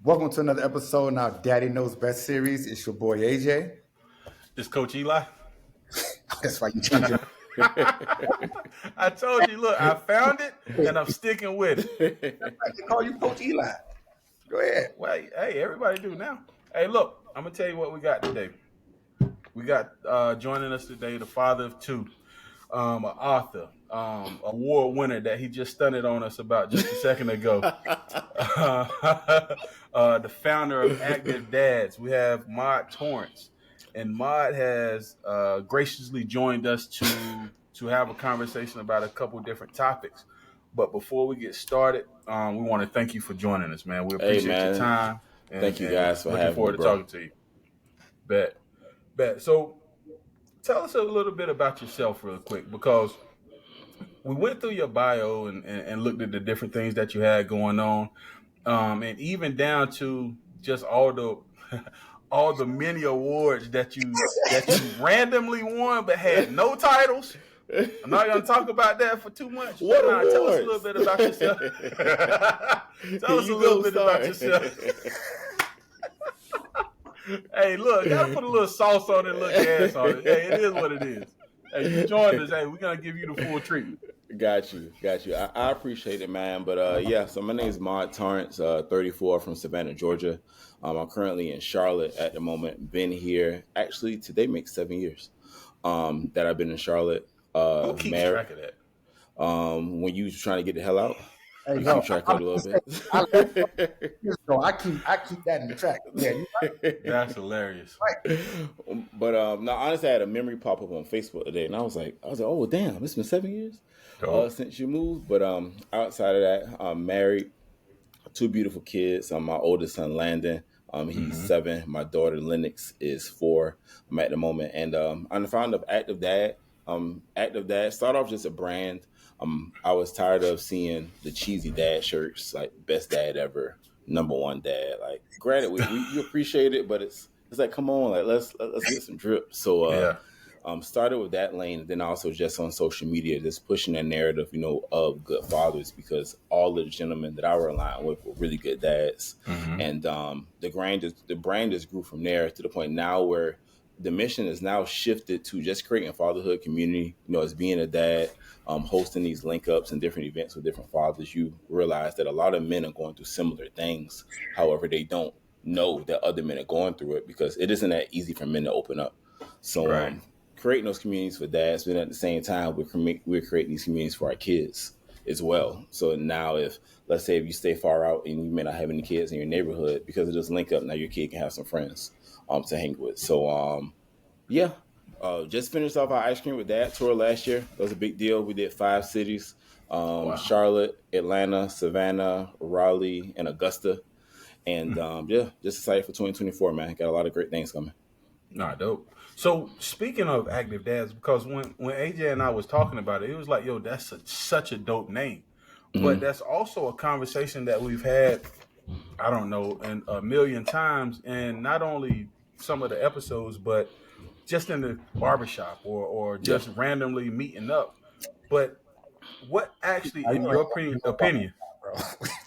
Welcome to another episode in our Daddy Knows Best series. It's your boy AJ. This Coach Eli. That's why you change your I told you, look, I found it and I'm sticking with it. I can call you Coach Eli. Go ahead. Well, hey, everybody do now. Hey, look, I'm gonna tell you what we got today. We got joining us today the father of two, an author, award winner that he just stunted on us about just a second ago. The founder of Active Dads. We have Modd Torrance, and Modd has graciously joined us to have a conversation about a couple different topics. But before we get started, we want to thank you for joining us, man. We appreciate your time. And, thank you guys for having me. Looking forward to talking to you. Bet. So tell us a little bit about yourself real quick, because we went through your bio and looked at the different things that you had going on, and even down to just all the many awards that you randomly won but had no titles. I'm not going to talk about that for too much. What awards? Tell us a little bit about yourself. Tell us a little bit about yourself. Hey, look, gotta put a little sauce on it, a little gas on it. Hey, it is what it is. Hey, you joined us. Hey, we're gonna give you the full treatment. Got you. I appreciate it, man. But yeah, so my name is Modd Torrance, 34 from Savannah, Georgia. I'm currently in Charlotte at the moment. Been here, actually, today makes 7 years that I've been in Charlotte. Who keeps track of that? When you was trying to get the hell out, Hey, keep track of it a little bit. I keep that in the track. Yeah, you right. That's hilarious. Right. But no, honestly, I had a memory pop up on Facebook today, and I was like, oh damn, it's been 7 years since you moved. But outside of that, I'm married, 2 beautiful kids. My oldest son Landon, he's 7. My daughter Lennox is 4. I'm at the moment, and I'm the founder of Active Dad. Active Dad started off just a brand. I was tired of seeing the cheesy dad shirts, like best dad ever, #1 dad. Like, granted, we appreciate it, but it's like, come on, like let's get some drip. So started with that lane, then also just on social media, just pushing that narrative, of good fathers, because all the gentlemen that I were aligned with were really good dads, and the brand just grew from there to the point now where the mission is now shifted to just creating a fatherhood community. As being a dad, hosting these link ups and different events with different fathers, you realize that a lot of men are going through similar things. However, they don't know that other men are going through it because it isn't that easy for men to open up. So creating those communities for dads, but at the same time, we're creating these communities for our kids as well. So now let's say if you stay far out and you may not have any kids in your neighborhood, because of this link up, now your kid can have some friends to hang with. So just finished off our ice cream with Dad tour last year. That was a big deal. We did 5 cities: Charlotte, Atlanta, Savannah, Raleigh, and Augusta. And just excited for 2024, man. Got a lot of great things coming. Nah, dope. So speaking of Active Dads, because when AJ and I was talking about it, it was like, yo, that's such a dope name. But that's also a conversation that we've had, I don't know, and a million times, and not only some of the episodes, but just in the barbershop or just randomly meeting up. But what actually, in your opinion, Bro.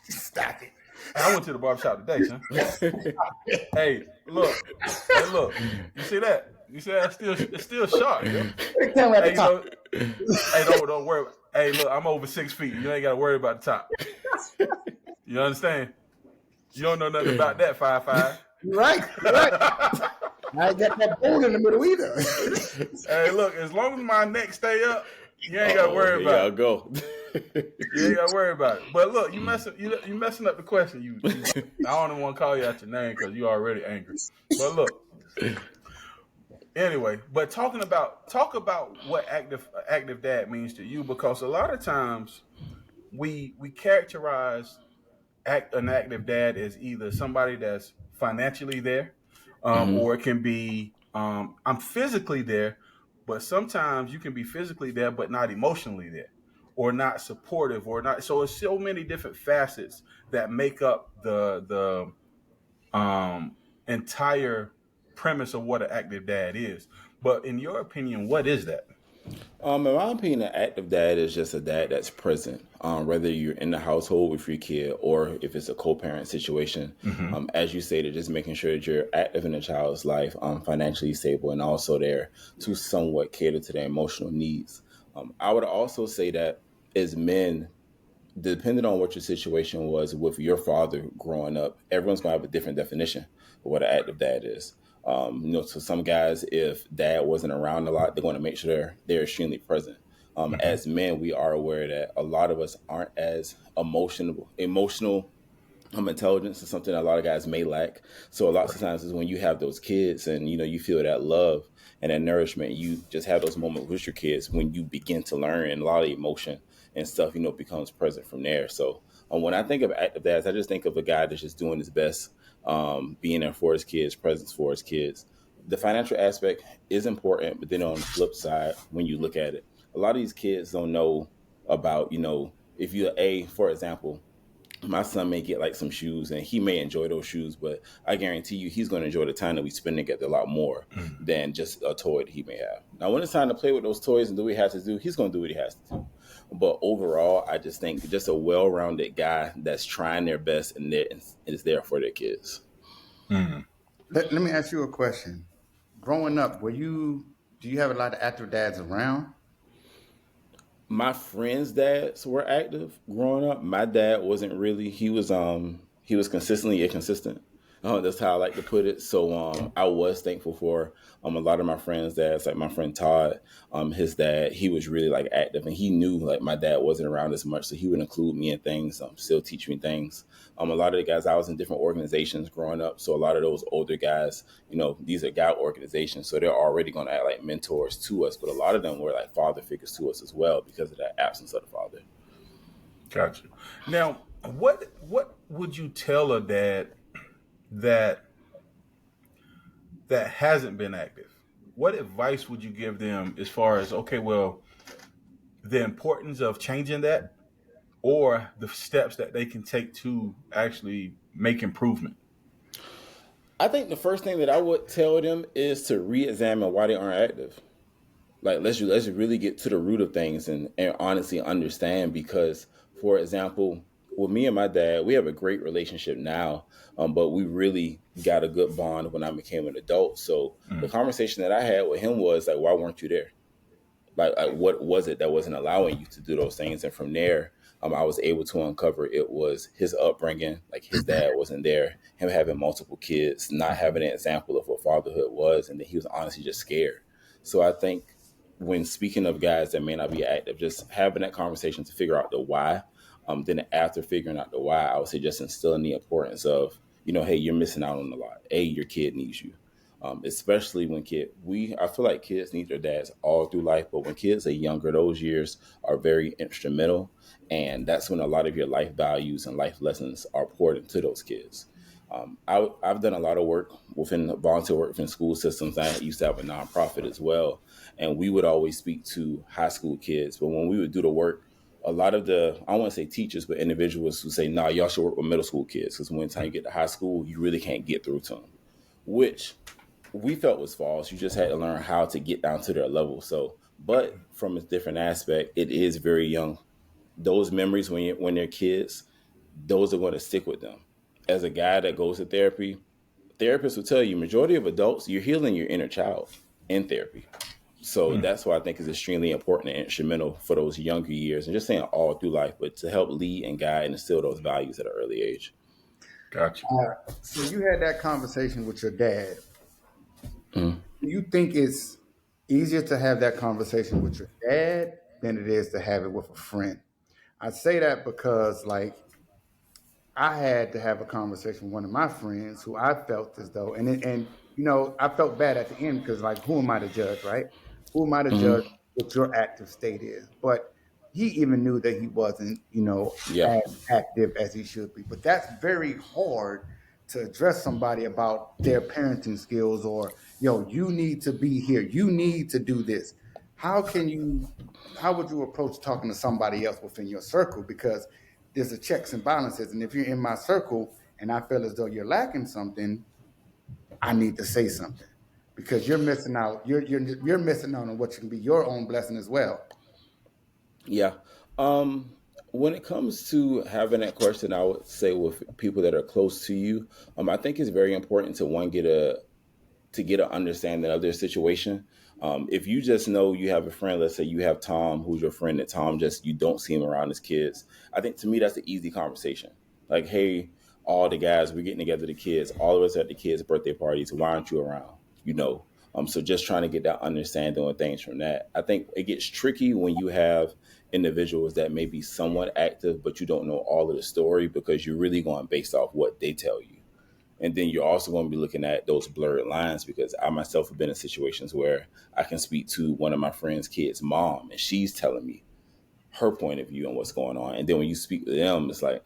Stop it. I went to the barbershop today, son. Hey, look. You see that? It's still sharp, yo. Hey, don't worry. Hey, look, I'm over 6 feet. You ain't got to worry about the top. You understand? You don't know nothing about that 5'5". Right. I ain't got that bone in the middle either. Hey, look, as long as my neck stay up, you ain't got to worry about it. Go. You ain't got to worry about it. But look, you messing up the question. I don't even want to call you out your name because you already angry. But look. Anyway, but talk about what active dad means to you, because a lot of times we characterize an active dad as either somebody that's financially there, or it can be I'm physically there, but sometimes you can be physically there but not emotionally there, or not supportive, or not. So it's so many different facets that make up the entire premise of what an active dad is. But in your opinion, what is that? In my opinion, an active dad is just a dad that's present. Whether you're in the household with your kid or if it's a co-parent situation, Mm-hmm. as you stated, just making sure that you're active in the child's life, financially stable, and also there to somewhat cater to their emotional needs. I would also say that as men, depending on what your situation was with your father growing up, everyone's gonna have a different definition of what an active dad is. So some guys, if dad wasn't around a lot, they're going to make sure they're extremely present. Mm-hmm. As men, we are aware that a lot of us aren't as emotional intelligence is something that a lot of guys may lack. So a lot of times is when you have those kids and you feel that love and that nourishment, you just have those moments with your kids when you begin to learn, and a lot of emotion and stuff becomes present from there. So when I think of active dads, I just think of a guy that's just doing his best, being there for his kids, presence for his kids. The financial aspect is important, but then on the flip side, when you look at it, a lot of these kids don't know about if you're for example, my son may get like some shoes and he may enjoy those shoes, but I guarantee you he's going to enjoy the time that we spend together a lot more than just a toy that he may have. Now, when it's time to play with those toys and do what he has to do, he's going to do what he has to do. But overall, I just think just a well-rounded guy that's trying their best and is there for their kids. Mm-hmm. Let me ask you a question. Growing up, do you have a lot of active dads around? My friends' dads were active growing up. My dad wasn't really. He was consistently inconsistent. That's how I like to put it. So I was thankful for a lot of my friends' dads, like my friend Todd. His dad, he was really like active, and he knew like my dad wasn't around as much, so he would include me in things, still teach me things. A lot of the guys, I was in different organizations growing up, so a lot of those older guys, these are guy organizations, so they're already going to act like mentors to us. But a lot of them were like father figures to us as well because of that absence of the father. Gotcha. Now, what would you tell a dad that hasn't been active? What advice would you give them as far as, okay, well, the importance of changing that, or the steps that they can take to actually make improvement? I think the first thing that I would tell them is to re-examine why they aren't active. Like let's really get to the root of things and honestly understand, because for example, with me and my dad, we have a great relationship now, but we really got a good bond when I became an adult. So the Mm. conversation that I had with him was like, why weren't you there? Like what was it that wasn't allowing you to do those things? And from there, I was able to uncover it was his upbringing. Like his dad wasn't there, him having multiple kids, not having an example of what fatherhood was, and then he was honestly just scared. So I think when speaking of guys that may not be active, just having that conversation to figure out the why. Then after figuring out the why, I would say just instilling the importance of, hey, you're missing out on a lot. Your kid needs you. Especially when I feel like kids need their dads all through life, but when kids are younger, those years are very instrumental, and that's when a lot of your life values and life lessons are poured into those kids. I've done a lot of work within volunteer work within school systems. I used to have a nonprofit as well, and we would always speak to high school kids. But when we would do the work, a lot of I don't want to say teachers, but individuals who say, "Nah, y'all should work with middle school kids because when time you get to high school, you really can't get through to them," which we felt was false. You just had to learn how to get down to their level. So, but from a different aspect, it is very young. Those memories when they're kids, those are going to stick with them. As a guy that goes to therapy, therapists will tell you majority of adults, you're healing your inner child in therapy. So Mm. that's why I think is extremely important and instrumental for those younger years, and just saying all through life, but to help lead and guide and instill those values at an early age. Gotcha. So you had that conversation with your dad. Mm. Do you think it's easier to have that conversation with your dad than it is to have it with a friend? I say that because, like, I had to have a conversation with one of my friends who I felt as though, I felt bad at the end because, like, who am I to judge, right? Who am I to judge Mm-hmm. what your active state is? But he even knew that he wasn't, Yeah. as active as he should be. But that's very hard to address somebody about their parenting skills, or, you need to be here. You need to do this. How can you, how would you approach talking to somebody else within your circle? Because there's a checks and balances. And if you're in my circle and I feel as though you're lacking something, I need to say something. because you're missing out. You're missing out on what can be your own blessing as well. Yeah. Um, when it comes to having that question, I would say with people that are close to you, I think it's very important to one get an understanding of their situation. If you just know you have a friend, let's say you have Tom, who's your friend, that Tom just you don't see him around his kids. I think to me that's an easy conversation. Like, hey, all the guys, we're getting together, the kids, all of us at the kids' birthday parties. Why aren't you around? You know. So just trying to get that understanding of things from that. I think it gets tricky when you have individuals that may be somewhat active, but you don't know all of the story because you're really going based off what they tell you. And then you're also going to be looking at those blurred lines because I myself have been in situations where I can speak to one of my friend's kids' mom and she's telling me her point of view on what's going on. And then when you speak to them, it's like,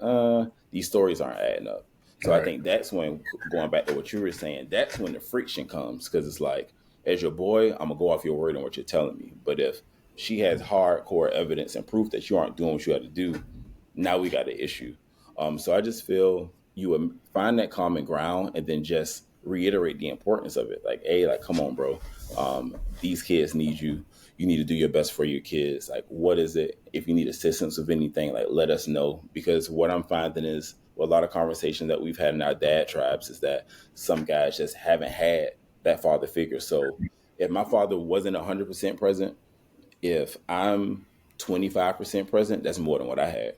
these stories aren't adding up. So I Right. think that's when, going back to what you were saying, that's when the friction comes because it's like, as your boy, I'm going to go off your word on what you're telling me. But if she has hardcore evidence and proof that you aren't doing what you had to do, now we got an issue. So I just feel you would find that common ground and then just reiterate the importance of it. Like, hey, like, come on, bro. These kids need you. You need to do your best for your kids. Like, what is it? If you need assistance with anything, like, let us know. Because what I'm finding is a lot of conversations that we've had in our dad tribes is that some guys just haven't had that father figure. So if my father wasn't 100% present, if I'm 25% present, that's more than what I had.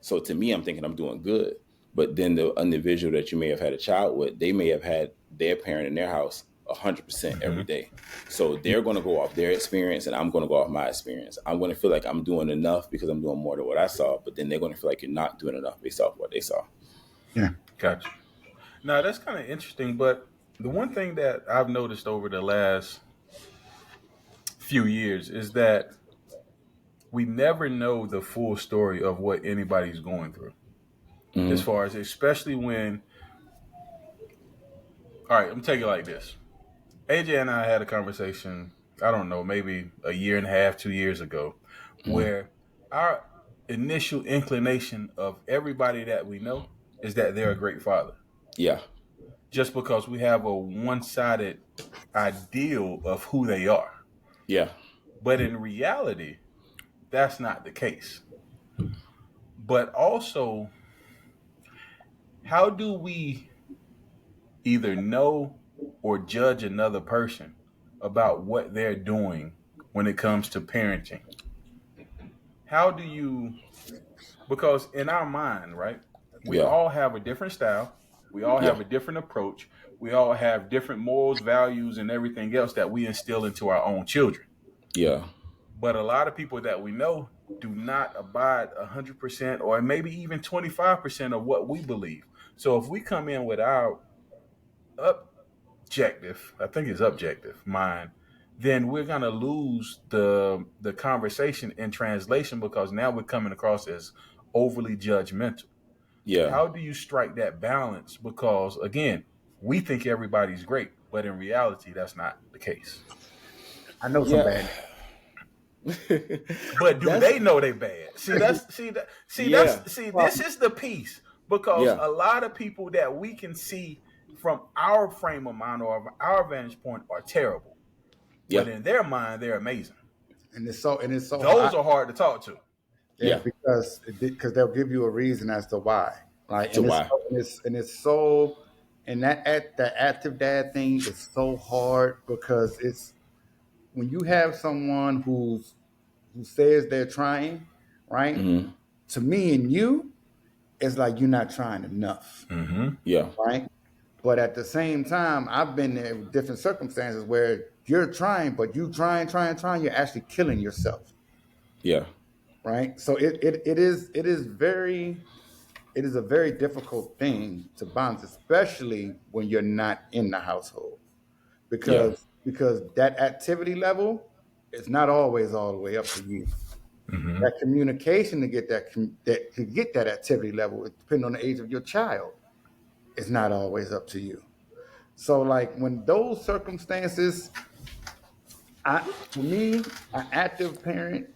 So to me, I'm thinking I'm doing good. But then the individual that you may have had a child with, they may have had their parent in their house 100% every day. So they're going to go off their experience and I'm going to go off my experience. I'm going to feel like I'm doing enough because I'm doing more than what I saw. But then they're going to feel like you're not doing enough based off what they saw. Yeah. Gotcha. Now that's kind of interesting, but the one thing that I've noticed over the last few years is that we never know the full story of what anybody's going through. As Mm-hmm. far as, especially when, all right, I'm gonna take it like this. AJ and I had a conversation, I don't know, maybe a year and a half, 2 years ago, Mm-hmm. where our initial inclination of everybody that we know is that they're a great father. Yeah. Just because we have a one sided ideal of who they are. Yeah. But in reality, that's not the case. But also, how do we either know or judge another person about what they're doing when it comes to parenting? How do you, because in our mind, right, we Yeah. all have a different style, we all Yeah. have a different approach, we all have different morals, values, and everything else that we instill into our own children. Yeah. But a lot of people that we know do not abide 100% or maybe even 25% of what we believe. So if we come in with our objective, I think it's objective mind, then we're gonna lose the conversation in translation because now we're coming across as overly judgmental. Yeah. How do you strike that balance? Because again, we think everybody's great, but in reality, that's not the case. I know some Yeah. bad. But do That's they know they bad? See, that's see that see yeah. that's see Well, this is the piece because Yeah. a lot of people that we can see from our frame of mind or our vantage point are terrible, Yeah. but in their mind they're amazing. and it's so Those hard. are hard to talk to. Yeah, Yeah. because they'll give you a reason as to why. Like, To why? and that active dad thing is so hard because it's when you have someone who says they're trying, right? Mm-hmm. To me and you, it's like you're not trying enough, Mm-hmm. Yeah. right? But at the same time, I've been in different circumstances where you're trying, but you trying, you're actually killing yourself, Yeah. right? So it is a very difficult thing to balance, especially when you're not in the household, Yeah. because that activity level is not always all the way up to you. Mm-hmm. That communication to get that activity level, depending on the age of your child, is not always up to you. So, like, when those circumstances, for me, an active parent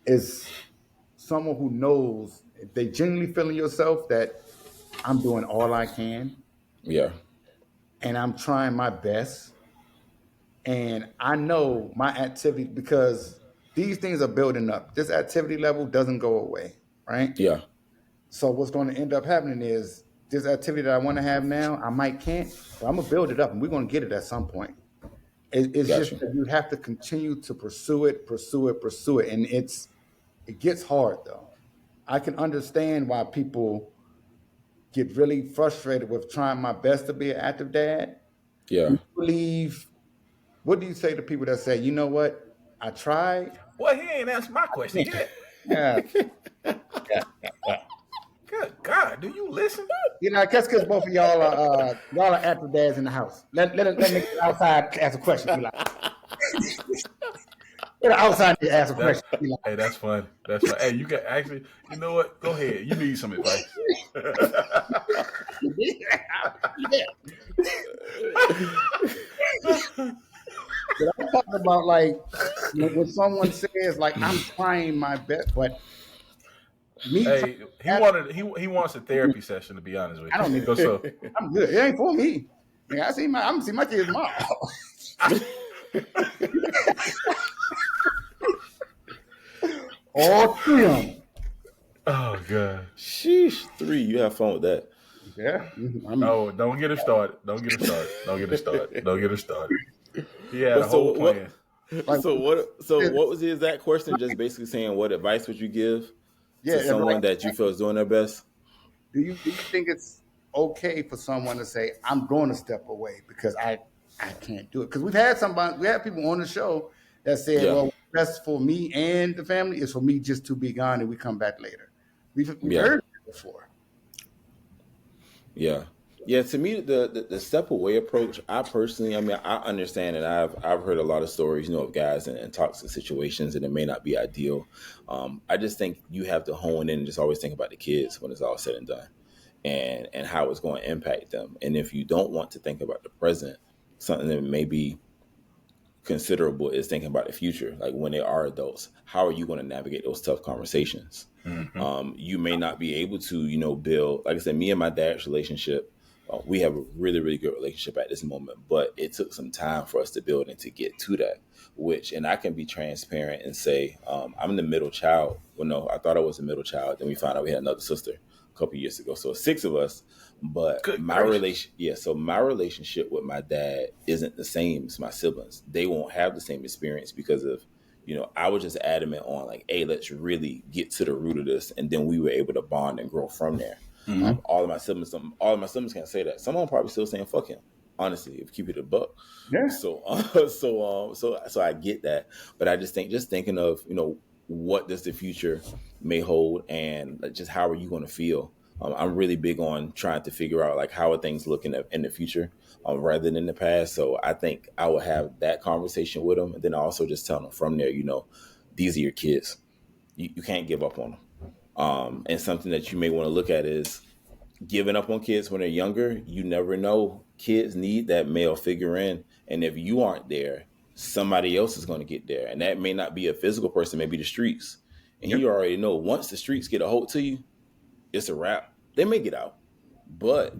is someone who knows if they genuinely feeling yourself that I'm doing all I can Yeah. and I'm trying my best, And I know my activity, because these things are building up. This activity level doesn't go away, right? Yeah. So what's going to end up happening is this activity that I want to have now, I might can't, but I'm gonna build it up, and we're gonna get it at some point. It's just Gotcha. that you have to continue to pursue it, pursue it, pursue it, and it gets hard though. I can understand why people get really frustrated with trying my best to be an active dad. Do Yeah. you believe? What do you say to people that say, you know what, I tried? Well, he ain't answered my question yet. Yeah, yeah, yeah. Good God, do you listen? You know, that's because both of y'all are active dads in the house. Let me get outside ask a question. Be like, let the outside ask a That question. Be like, hey, that's fun. That's fun. Hey, you can actually, you know what? Go ahead. You need some advice. yeah. But I'm talking about like when someone says like I'm trying my best, but me Hey, trying, he wants a therapy session. To be honest with I don't you, need go to. so. I'm good. It ain't for me. Nigga, I'm gonna see my kids tomorrow. All three of them. Oh God. Sheesh. 3. You have fun with that. Yeah, I'm. Oh, don't get her started. Don't get her started. Don't get her started. Don't get her started. He had But a whole so what? plan. Like, So what? So what was the exact question? Just basically saying, what advice would you give yeah, to like, someone that you feel is doing their best? do you think it's okay for someone to say I'm going to step away because I can't do it? Because we had people on the show that said, Yeah. well, best for me and the family is for me just to be gone and we come back later. We've Yeah. heard it before. Yeah. Yeah, to me, the step away approach. I personally, I mean, I understand, and I've heard a lot of stories, of guys in toxic situations, and it may not be ideal. I just think you have to hone in and just always think about the kids when it's all said and done, and how it's going to impact them. And if you don't want to think about the present, something that may be considerable is thinking about the future, like when they are adults. How are you going to navigate those tough conversations? Mm-hmm. You may not be able to, build. Like I said, me and my dad's relationship, we have a really, really good relationship at this moment, but it took some time for us to build and to get to that. And I can be transparent and say, I'm the middle child. Well, no, I thought I was the middle child. Then we found out we had another sister a couple years ago, so 6 of us. But Good gracious. so my relationship with my dad isn't the same as my siblings. They won't have the same experience because of, I was just adamant on like, hey, let's really get to the root of this, and then we were able to bond and grow from there. Mm-hmm. All of my siblings can't say that. Some of them probably still saying fuck him. Honestly, if you keep it a buck. Yeah. So I get that, but I just thinking of what does the future may hold, and just how are you going to feel. I'm really big on trying to figure out like how are things looking in the future, rather than in the past. So I think I would have that conversation with them, and then also just tell them from there, these are your kids. You can't give up on them. And something that you may want to look at is giving up on kids when they're younger. You never know. Kids need that male figure in, and if you aren't there, somebody else is going to get there, and that may not be a physical person, maybe the streets. And Yep. you already know once the streets get a hold to you, it's a wrap. They may get out, but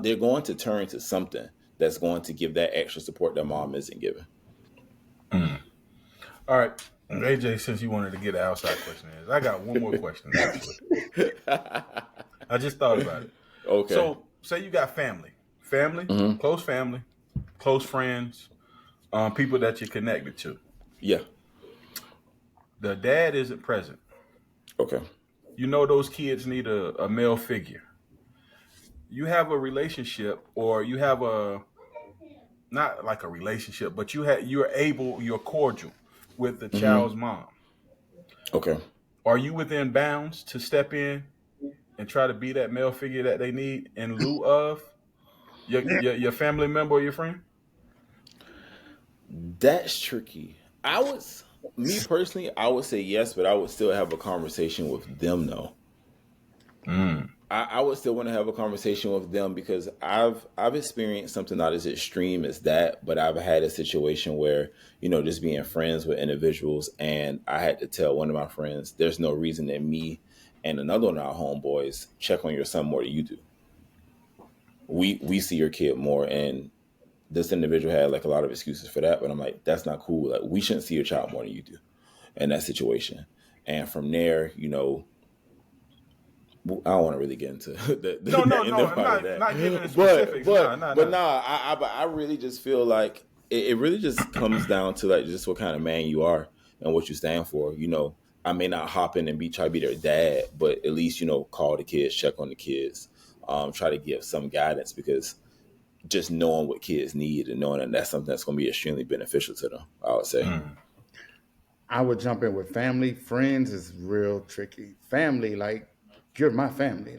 they're going to turn to something that's going to give that extra support that mom isn't giving. Mm. All right, AJ. Since you wanted to get an outside question, I got one more question. Actually, I just thought about it. Okay. So, say you got family, Mm-hmm. family, close friends, people that you're connected to. Yeah. The dad isn't present. Okay. You know those kids need a male figure. You have a relationship, or you have a not like a relationship, but you're cordial with the Mm-hmm. child's mom. Okay. Are you within bounds to step in and try to be that male figure that they need in lieu of your family member or your friend? That's tricky. Me personally, I would say yes, but I would still have a conversation with them though. Mm. I would still want to have a conversation with them because I've experienced something not as extreme as that, but I've had a situation where, just being friends with individuals, and I had to tell one of my friends, there's no reason that me and another one of our homeboys check on your son more than you do. We see your kid more, and this individual had like a lot of excuses for that, but I'm like, that's not cool. Like, we shouldn't see your child more than you do in that situation. And from there, I don't want to really get into No, no, the end no. of I'm part of not getting into that, specifics. No, no, but no. nah, I really just feel like it really just comes down to like just what kind of man you are and what you stand for. I may not hop in and try to be their dad, but at least call the kids, check on the kids, try to give some guidance, because just knowing what kids need and knowing that that's something that's going to be extremely beneficial to them, I would say. I would jump in with family. Friends is real tricky. Family, like you're my family.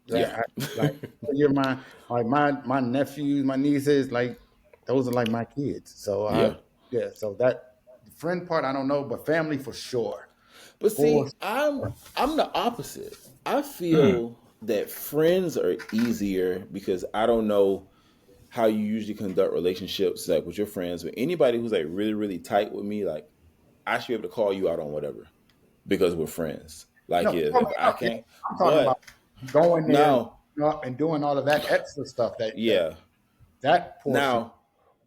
Yeah. Like you're my nephews, my nieces. Like those are like my kids. So Yeah. yeah. So that the friend part, I don't know, but family for sure. But For see, I'm the opposite. I feel that friends are easier because I don't know how you usually conduct relationships like with your friends. But anybody who's like really, really tight with me, like I should be able to call you out on whatever because we're friends. Like no, if totally, I no, yeah, can't, I'm talking about but going there now, and doing all of that extra stuff. yeah. That portion. Now,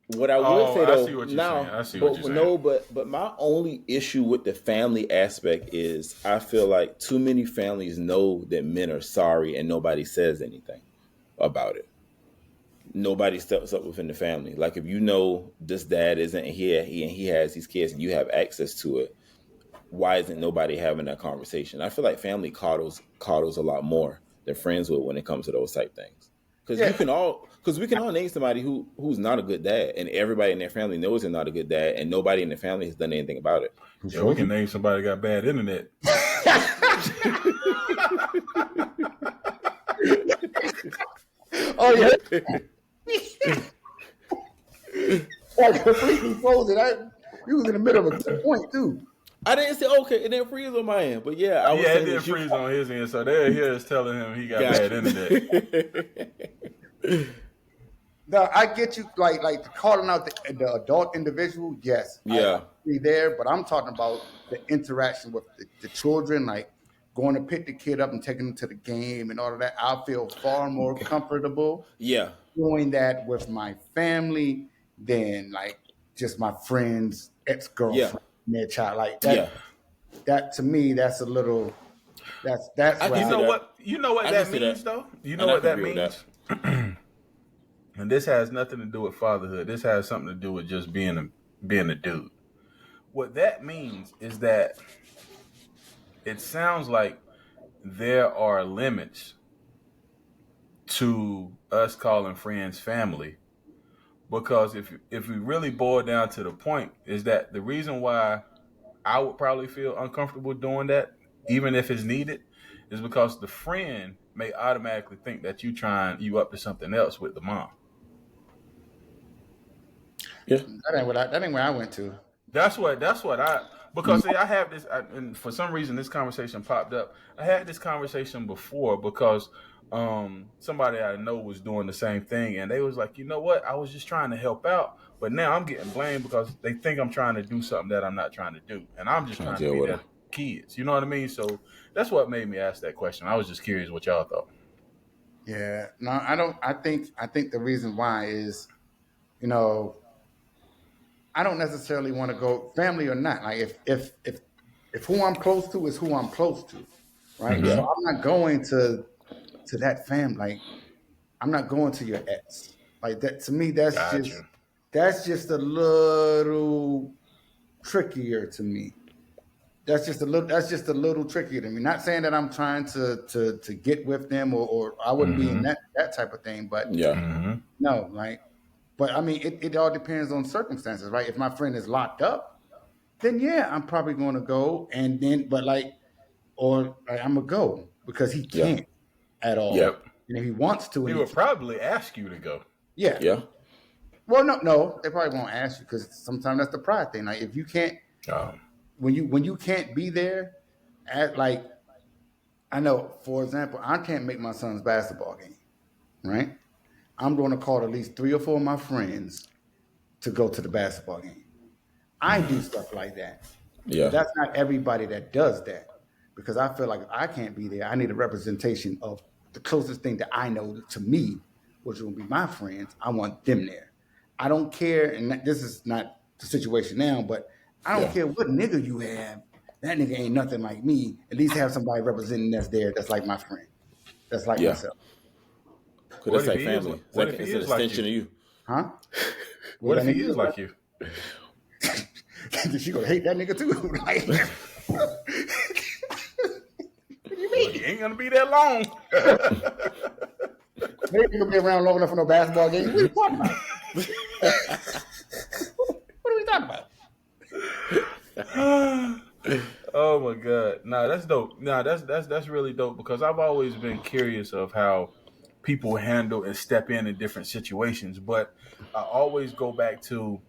what I would Oh, say I see though, what you're saying. now, I see what but you're saying. no, but my only issue with the family aspect is I feel like too many families know that men are sorry and nobody says anything about it. Nobody steps up within the family. Like if this dad isn't here, he has these kids, and you have access to it, why isn't nobody having that conversation? I feel like family coddles a lot more than friends would when it comes to those type things. Because Yeah, we can all name somebody who's not a good dad, and everybody in their family knows they're not a good dad, and nobody in the family has done anything about it. Yeah, we can name somebody that got bad internet. oh yeah. I completely froze it. You was in the middle of a good point too. I didn't say okay, it didn't freeze on my end, but yeah, I was Yeah, it saying did that you freeze on his end, so there he is telling him he got got bad internet. you. No, I get you. Like calling out the adult individual. Yes, I Yeah, be there, but I'm talking about the interaction with the children, like going to pick the kid up and taking them to the game and all of that. I feel far more comfortable yeah, doing that with my family than like just my friends, ex yeah, girlfriend, their child. Like yeah. that. That to me, that's a little. That's I where can You see know that. what? You know what I can that see means, that, though. You know and I what can that agree with that. means. And this has nothing to do with fatherhood. This has something to do with just being a dude. What that means is that it sounds like there are limits to us calling friends family, because if we really boil down to the point, is that the reason why I would probably feel uncomfortable doing that, even if it's needed, is because the friend may automatically think that you up to something else with the mom. Yeah, that ain't where I went to. That's what I, because see, I have this, and for some reason this conversation popped up. I had this conversation before because somebody I know was doing the same thing, and they was like, you know what, I was just trying to help out, but now I'm getting blamed because they think I'm trying to do something that I'm not trying to do, and I'm just trying to trying to deal be with there her. for kids. You know what I mean? So that's what made me ask that question. I was just curious what y'all thought. Yeah, no, I don't. I think the reason why is, you know, I don't necessarily want to go family or not. Like if who I'm close to is who I'm close to, right? So Yeah, I'm not going to that family. Like I'm not going to your ex. Like that to me, Gotcha. that's just a little trickier to me. That's just a little trickier to me. Not saying that I'm trying to get with them or I wouldn't be in Mm-hmm. that type of thing, but yeah, Mm-hmm. no, like but I mean it all depends on circumstances, right? If my friend is locked up, then yeah, I'm probably gonna go and then but like or like, I'm gonna go because he yeah, can't at yeah, all. Yep. And if he wants to He and he would can't, probably ask you to go. yeah. yeah, Well no, they probably won't ask you because sometimes that's the pride thing. Like if you can't Um, when you can't be there at like I know, for example, I can't make my son's basketball game, right? I'm going to call at least three or four of my friends to go to the basketball game. I do stuff like that, but yeah, that's not everybody that does that because I feel like if I can't be there, I need a representation of the closest thing that I know to me, which will be my friends. I want them there. I don't care, and this is not the situation now, but I don't Yeah. care what nigga you have. That nigga ain't nothing like me. At least have somebody representing that's there, that's like my friend, that's like Yeah. myself. Because What that's if like he is? family. It's What like if he it's an is like extension you? of you. Huh? What What if that he nigga is like you? she gonna hate that nigga too. Like, what do you Well, mean? he ain't gonna be that long. They ain't gonna be around long enough for no basketball games. What are you talking about? What are we talking about? Oh my god. Nah, that's dope. Nah, that's really dope because I've always been curious of how people handle and step in different situations, but I always go back to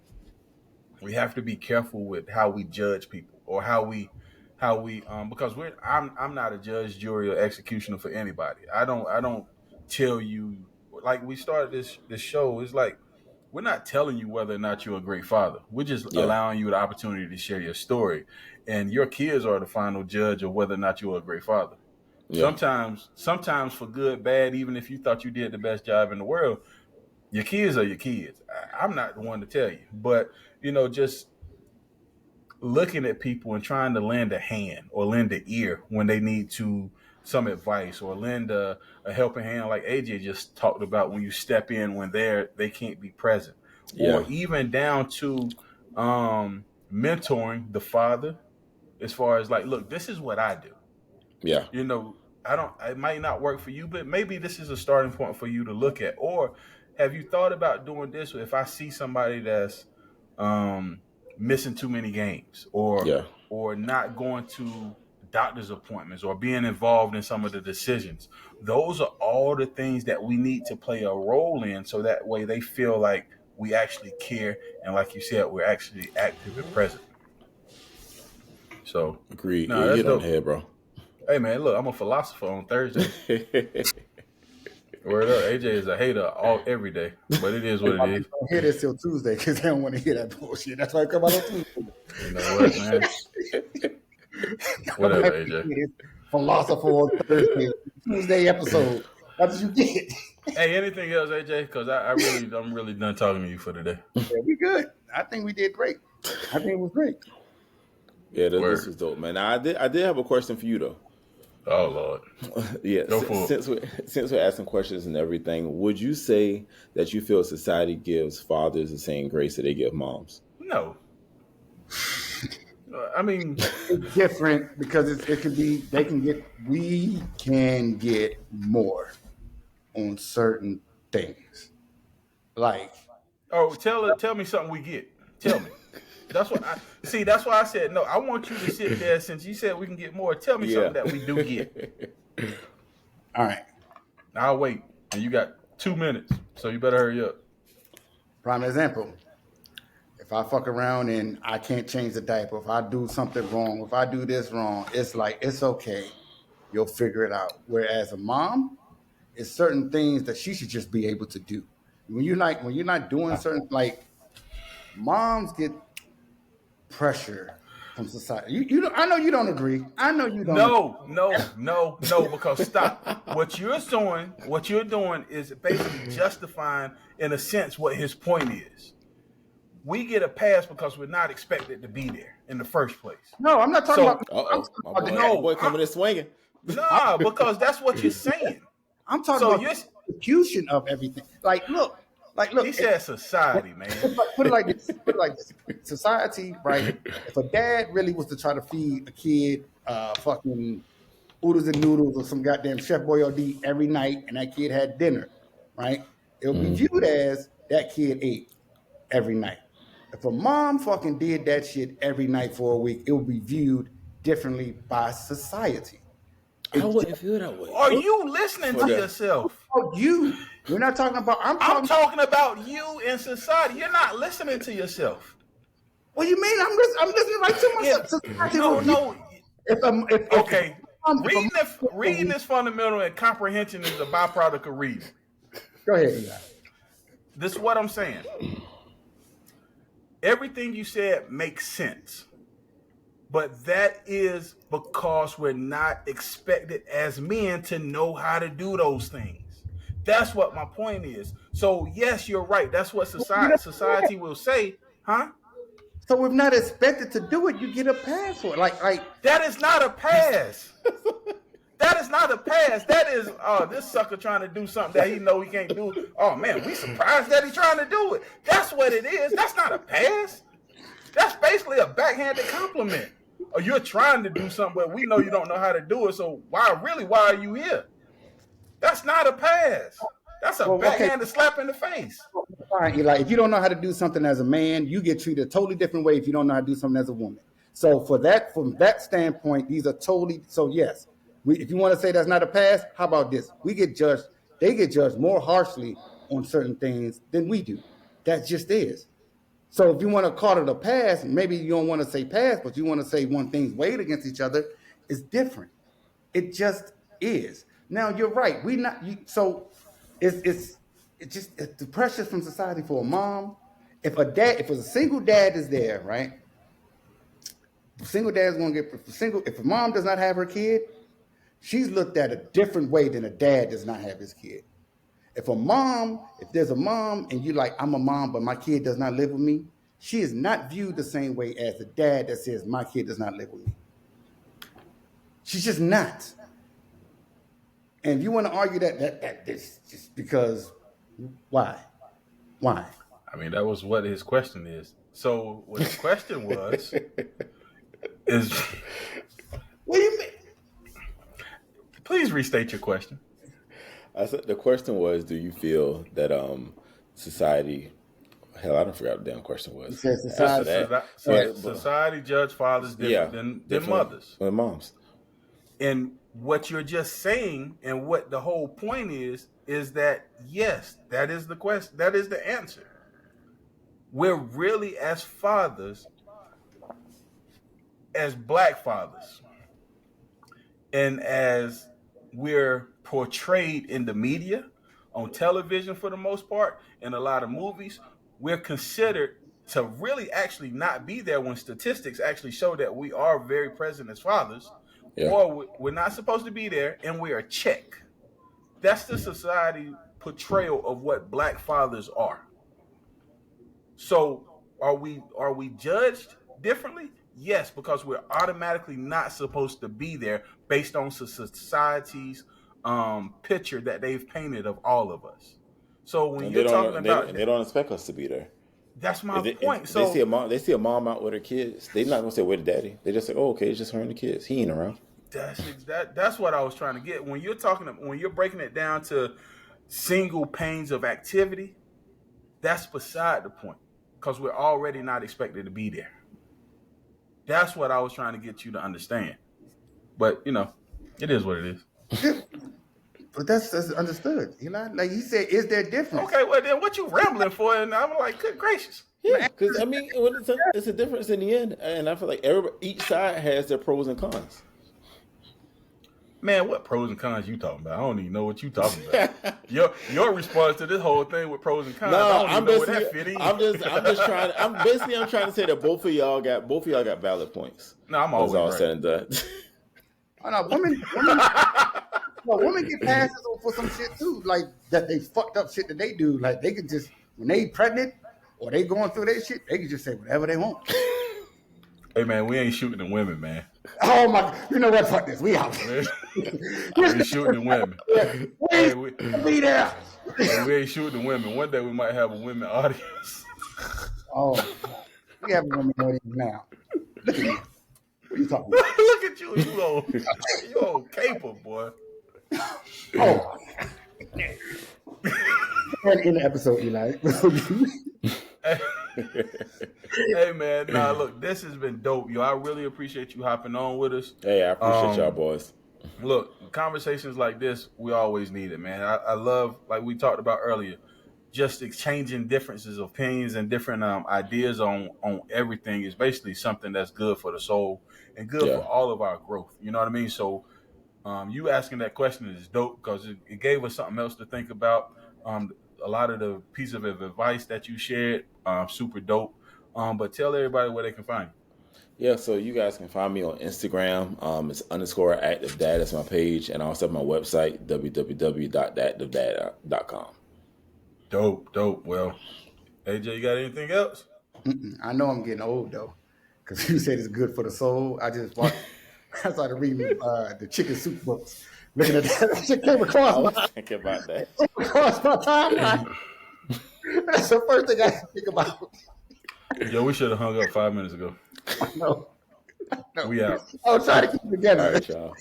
we have to be careful with how we judge people or how we because I'm not a judge, jury, or executioner for anybody. I don't tell you like we started this show. It's like we're not telling you whether or not you're a great father. We're just Yeah. allowing you the opportunity to share your story, and your kids are the final judge of whether or not you're a great father. Yeah. Sometimes for good, bad, even if you thought you did the best job in the world, your kids are your kids. I'm not the one to tell you, but just looking at people and trying to lend a hand or lend an ear when they need to some advice or lend a helping hand like AJ just talked about when you step in when they can't be present or Yeah. even down to mentoring the father as far as like look, this is what I do. Yeah. you know, I don't, it might not work for you, but maybe this is a starting point for you to look at. Or have you thought about doing this? If I see somebody that's um, missing too many games Yeah. or not going to doctor's appointments or being involved in some of the decisions, those are all the things that we need to play a role in so that way they feel like we actually care. And like you said, we're actually active and present. So, Agreed. Yeah, no, you that's hit on the dope. head, bro. Hey man, look, I'm a philosopher on Thursdays. Word up, AJ is a hater all every day, but it is what it My people is. don't hear this till Tuesday because they don't want to hear that bullshit. That's why I come out on Tuesday. You know what, man? Come Whatever, back AJ. to this philosopher on Thursday, Tuesday episode. That's what you get. Hey, anything else, AJ? Because I'm really done talking to you for today. Yeah, we good. I think we did great. I think it was great. Yeah, this Word. was dope, man. Now, I did have a question for you though. Oh Lord, Yeah, go for it. since we're asking questions and everything, would you say that you feel society gives fathers the same grace that they give moms? No, I mean, It's different because it can be. We can get more on certain things. Like, oh, tell me something we get. Tell me. That's what I see. That's why I said no. I want you to sit there since you said we can get more. Tell me Yeah. something that we do get. all right, I'll wait. And you got 2 minutes, so you better hurry up. prime example. If I fuck around and I can't change the diaper, if I do something wrong, if I do this wrong, it's like it's okay. You'll figure it out. Whereas a mom, it's certain things that she should just be able to do. When you're not doing certain like moms get pressure from society. I know you don't agree. I know you don't agree. No, because stop. What you're doing is basically justifying, in a sense, what his point is. We get a pass because we're not expected to be there in the first place. No, I'm not talking about. So I'm Uh-oh. talking My about boy, the my no, boy coming in swinging. nah, because that's what you're saying. I'm talking So about you're the execution of everything. Like he look. said society, man. Put it like this. Put it like this. Society, right? If a dad really was to try to feed a kid fucking oodles and noodles or some goddamn Chef Boyardee every night, and that kid had dinner, right? It would be viewed as that kid ate every night. If a mom fucking did that shit every night for a week, it would be viewed differently by society. I It wouldn't feel that way Are you listening for to the. yourself? you. We're not talking about. I'm I'm talking. talking about you in society. You're not listening to yourself. What do you mean? I'm listening right to myself. If Society will no, view. no, okay. Reading is fundamental and comprehension is a byproduct of reading. Go ahead, Eli. This is what I'm saying. Everything you said makes sense. But that is because we're not expected as men to know how to do those things. That's what my point is. So yes, you're right. That's what society will say, huh? So if not expected to do it, you get a pass for it. That is not a pass. That is not a pass. That is, oh, this sucker trying to do something that he know he can't do. Oh man, we surprised that he's trying to do it. That's what it is. That's not a pass. That's basically a backhanded compliment. Or you're trying to do something, but we know you don't know how to do it. So why are you here? That's not a pass. That's a well, okay, backhanded slap in the face. fine. Like if you don't know how to do something as a man, you get treated a totally different way if you don't know how to do something as a woman. So from that standpoint, these are totally. So yes, if you want to say that's not a pass, how about this? We get judged. They get judged more harshly on certain things than we do. That just is. So if you want to call it a pass, maybe you don't want to say pass, but you want to say when things weighed against each other, it's different. It just is. Now you're right. We not so it's the pressure from society for a mom. If a single dad is there, right? The single dad is going to get single. If a mom does not have her kid, she's looked at a different way than a dad does not have his kid. If there's a mom and you like, I'm a mom, but my kid does not live with me, she is not viewed the same way as the dad that says my kid does not live with me. She's just not. And if you want to argue that this just because why? I mean, that was what his question is. So what his question was is, What do you mean? please restate your question. I said the question was, do you feel that society? Hell, I don't forget what the damn question was. It says society. Society judge fathers different than mothers. Than moms. And what you're just saying, and what the whole point is that yes, that is the question. That is the answer. We're really, as fathers, as black fathers, and as we're portrayed in the media, on television for the most part, in a lot of movies, we're considered to really actually not be there when statistics actually show that we are very present as fathers, or we're not supposed to be there, and we are check. That's the society portrayal of what black fathers are. So are we judged differently? Yes, because we're automatically not supposed to be there based on society's picture that they've painted of all of us. So when you're talking about, they don't expect us to be there. That's my point. If So they see a mom out with her kids, they're not gonna say where the daddy. They just say, oh, okay, it's just her and the kids. He ain't around. That's what I was trying to get. When you're breaking it down to single panes of activity, that's beside the point, because we're already not expected to be there. That's what I was trying to get you to understand. But it is what it is. But that's understood. Like he said, is there difference? Okay, well then what you rambling for? And I'm like, good gracious. Yeah, because I mean, it's a difference in the end, and I feel like each side has their pros and cons. Man, what pros and cons you talking about? I don't even know what you talking about. your response to this whole thing with pros and cons. No, I don't even know where that fit in. I'm just trying. I'm trying to say that both of y'all got valid points. No, I'm always all right. said and done. Oh, no, women get passes for some shit too, like that they fucked up shit that they do. Like they can just when they pregnant or they going through their shit, they can just say whatever they want. Hey man, we ain't shooting the women, man. Oh my, you know what? Fuck this. We out. We shooting the women. Hey, be there. We ain't shooting the women. One day we might have a women audience. Oh, we have a women audience now. Look at you. What are you talking about? Look at you. You old caper, boy. Oh. In the episode, Eli. Hey man, look, this has been dope, yo. I really appreciate you hopping on with us. Hey, I appreciate y'all boys. Look, conversations like this, we always need it, man. I love, like we talked about earlier, just exchanging differences, opinions, and different ideas on everything is basically something that's good for the soul and good for all of our growth. You know what I mean? So you asking that question is dope because it gave us something else to think about. A lot of the pieces of advice that you shared, super dope. But tell everybody where they can find you. Yeah, so you guys can find me on Instagram. It's _active dad. That's my page. And I also have my website, www.activedad.com. Dope. Well, AJ, you got anything else? I know I'm getting old though, because you said it's good for the soul. I just walked. I started reading the chicken soup books, looking at that. Shit came I was thinking about that. across my timeline. That's the first thing I think about. Yo, we should have hung up 5 minutes ago. No, We out. I was trying to keep it All together. right, y'all.